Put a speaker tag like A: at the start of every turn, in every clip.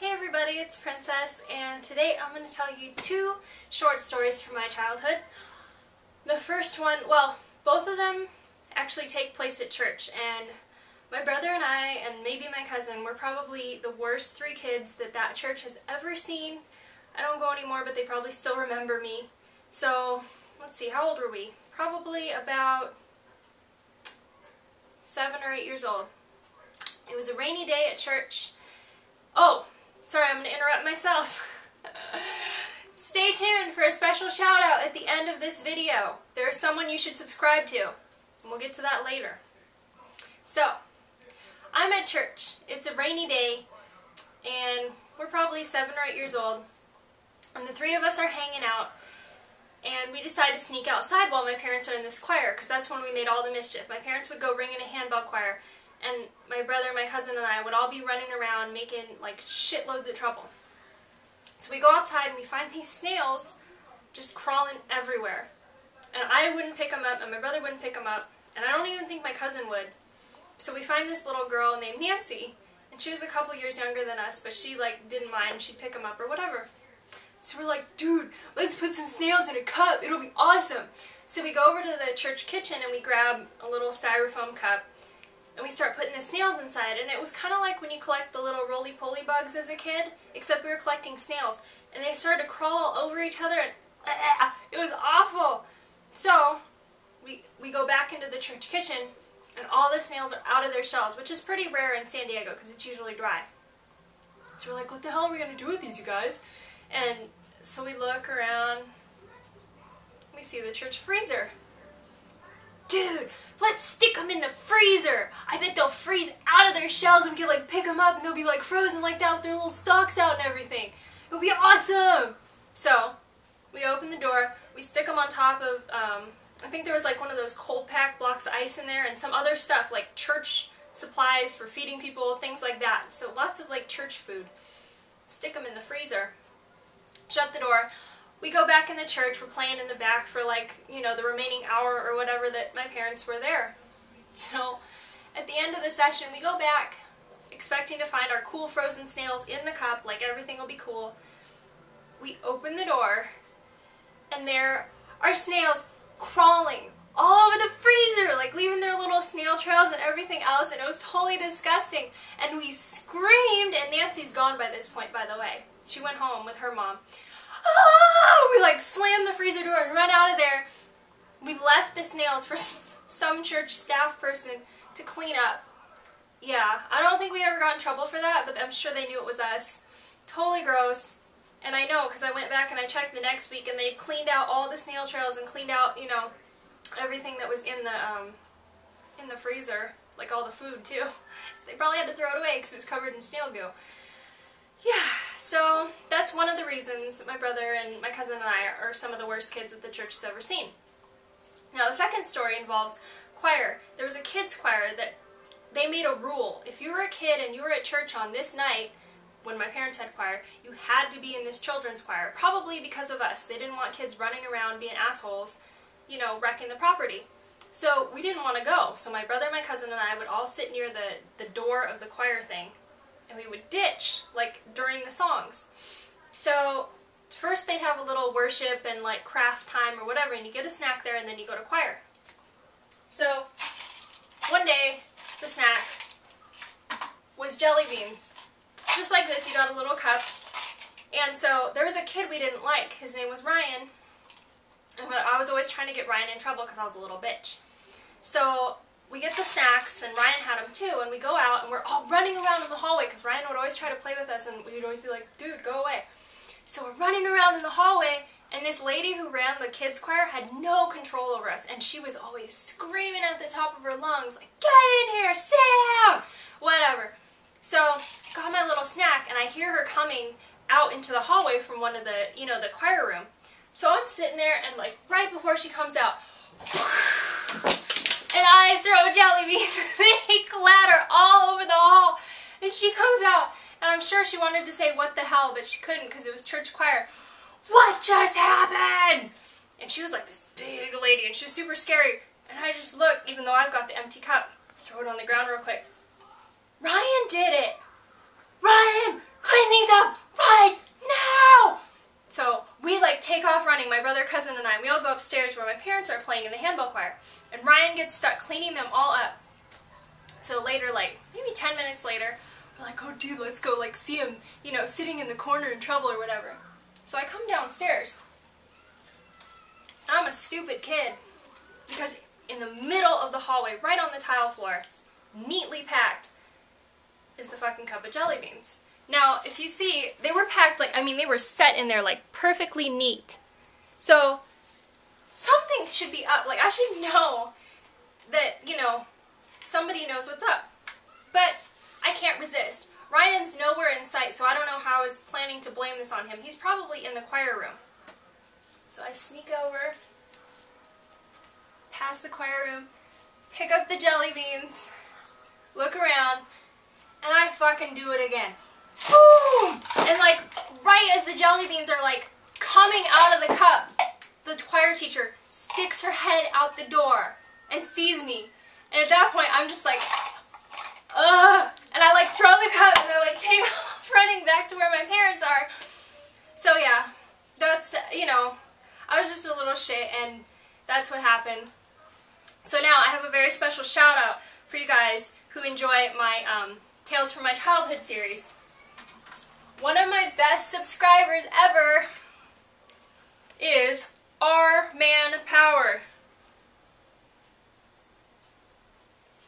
A: Hey everybody, it's Princess, and today I'm going to tell you two short stories from my childhood. The first one, well, both of them actually take place at church, and my brother and I, and maybe my cousin, were probably the worst three kids that church has ever seen. I don't go anymore, but they probably still remember me. So, let's see, how old were we? Probably about 7 or 8 years old. It was a rainy day at church. Oh, sorry, I'm going to interrupt myself. Stay tuned for a special shout out at the end of this video. There's someone you should subscribe to, and we'll get to that later. So, I'm at church. It's a rainy day, and we're probably 7 or 8 years old, and the three of us are hanging out, and we decide to sneak outside while my parents are in this choir, because that's when we made all the mischief. My parents would go ring in a handbell choir, and my brother, my cousin, and I would all be running around making like shitloads of trouble. So we go outside and we find these snails just crawling everywhere. And I wouldn't pick them up, and my brother wouldn't pick them up, and I don't even think my cousin would. So we find this little girl named Nancy, and she was a couple years younger than us, but she like didn't mind, she'd pick them up or whatever. So we're like, dude, let's put some snails in a cup, it'll be awesome. So we go over to the church kitchen and we grab a little styrofoam cup, and we start putting the snails inside, and it was kind of like when you collect the little roly-poly bugs as a kid, except we were collecting snails, and they started to crawl all over each other, and it was awful. So, we go back into the church kitchen, and all the snails are out of their shells, which is pretty rare in San Diego, because it's usually dry. So we're like, what the hell are we going to do with these, you guys? And so we look around, we see the church freezer. Dude, let's stick them in the freezer. I bet they'll freeze out of their shells and we can like pick them up and they'll be like frozen like that with their little stalks out and everything. It'll be awesome. So, we open the door, we stick them on top of, I think there was like one of those cold pack blocks of ice in there and some other stuff like church supplies for feeding people, things like that. So lots of like church food. Stick them in the freezer. Shut the door. We go back in the church, we're playing in the back for like, you know, the remaining hour or whatever that my parents were there. So, at the end of the session, we go back, expecting to find our cool frozen snails in the cup, like everything will be cool. We open the door, and there are snails crawling all over the freezer, like leaving their little snail trails and everything else, and it was totally disgusting. And we screamed, and Nancy's gone by this point, by the way. She went home with her mom. Oh! We like slammed the freezer door and run out of there. We left the snails for some church staff person to clean up. Yeah, I don't think we ever got in trouble for that, but I'm sure they knew it was us. Totally gross. And I know, because I went back and I checked the next week and they cleaned out all the snail trails and cleaned out, you know, everything that was in the freezer, like all the food too. So they probably had to throw it away because it was covered in snail goo. Yeah, so that's one of the reasons my brother and my cousin and I are some of the worst kids that the church has ever seen. Now the second story involves choir. There was a kids choir that they made a rule. If you were a kid and you were at church on this night, when my parents had choir, you had to be in this children's choir. Probably because of us. They didn't want kids running around being assholes, you know, wrecking the property. So we didn't want to go. So my brother, my cousin, and I would all sit near the door of the choir thing. And we would ditch, like, during the songs. So, first they'd have a little worship and, like, craft time or whatever, and you get a snack there, and then you go to choir. So, one day, the snack was jelly beans. Just like this, you got a little cup. And so, there was a kid we didn't like. His name was Ryan. And I was always trying to get Ryan in trouble because I was a little bitch. So, we get the snacks, and Ryan had them too, and we go out, and we're all running around in the hallway, because Ryan would always try to play with us, and we'd always be like, dude, go away. So we're running around in the hallway, and this lady who ran the kids' choir had no control over us, and she was always screaming at the top of her lungs, like, get in here, sit down, whatever. So, got my little snack, and I hear her coming out into the hallway from one of the, you know, the choir room. So I'm sitting there, and like, right before she comes out, and I throw jelly beans, they clatter all over the hall, and she comes out, and I'm sure she wanted to say what the hell, but she couldn't because it was church choir. What just happened? And she was like this big lady, and she was super scary, and I just look, even though I've got the empty cup, throw it on the ground real quick. Ryan did it! Ryan, clean these running, my brother, cousin, and I. We all go upstairs where my parents are playing in the handball choir. And Ryan gets stuck cleaning them all up. So later, like, maybe 10 minutes later, we're like, oh dude, let's go, like, see him, you know, sitting in the corner in trouble or whatever. So I come downstairs. I'm a stupid kid. Because in the middle of the hallway, right on the tile floor, neatly packed, is the fucking cup of jelly beans. Now, if you see, they were packed, like, I mean, they were set in there, like, perfectly neat. So, something should be up. Like, I should know that, you know, somebody knows what's up. But I can't resist. Ryan's nowhere in sight, so I don't know how I was planning to blame this on him. He's probably in the choir room. So I sneak over, past the choir room, pick up the jelly beans, look around, and I fucking do it again. Boom! And like, right as the jelly beans are like coming out of the cup, the choir teacher sticks her head out the door and sees me. And at that point, I'm just like, ugh! And I like throw the cup and I like take off running back to where my parents are. So yeah, that's, you know, I was just a little shit and that's what happened. So now I have a very special shout out for you guys who enjoy my Tales from My Childhood series. One of my best subscribers ever is RMANPOWER.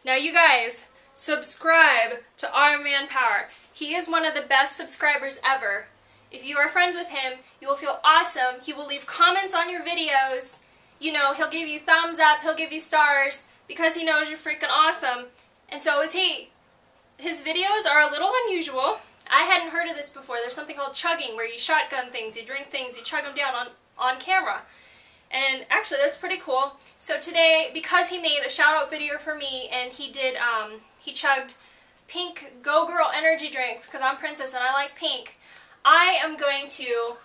A: Now you guys, subscribe to RMANPOWER. He is one of the best subscribers ever. If you are friends with him, you will feel awesome. He will leave comments on your videos. You know, he'll give you thumbs up, he'll give you stars, because he knows you're freaking awesome. And so is he. His videos are a little unusual. I hadn't heard of this before. There's something called chugging, where you shotgun things, you drink things, you chug them down on camera. And actually, that's pretty cool. So today, because he made a shout-out video for me, and he did, he chugged pink Go Girl energy drinks, because I'm Princess and I like pink, I am going to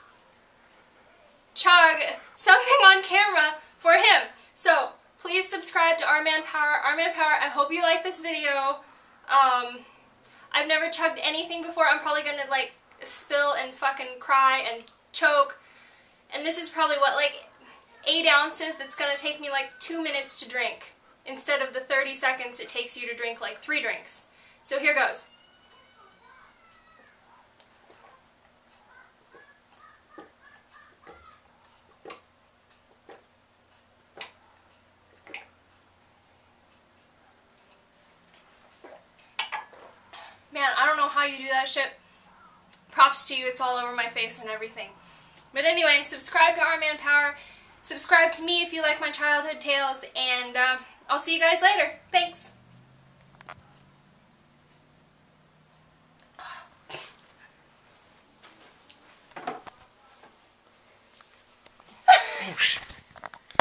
A: chug something on camera for him. So, please subscribe to RMANPOWER. RMANPOWER, I hope you like this video. I've never chugged anything before. I'm probably gonna, like, spill and fucking cry and choke. And this is probably, what, like, 8 ounces that's gonna take me, like, 2 minutes to drink, instead of the 30 seconds it takes you to drink, like, 3 drinks. So here goes. Man, I don't know how you do that shit. Props to you, it's all over my face and everything. But anyway, subscribe to RMANPOWER. Subscribe to me if you like my childhood tales, and I'll see you guys later. Thanks.
B: Oh, shit.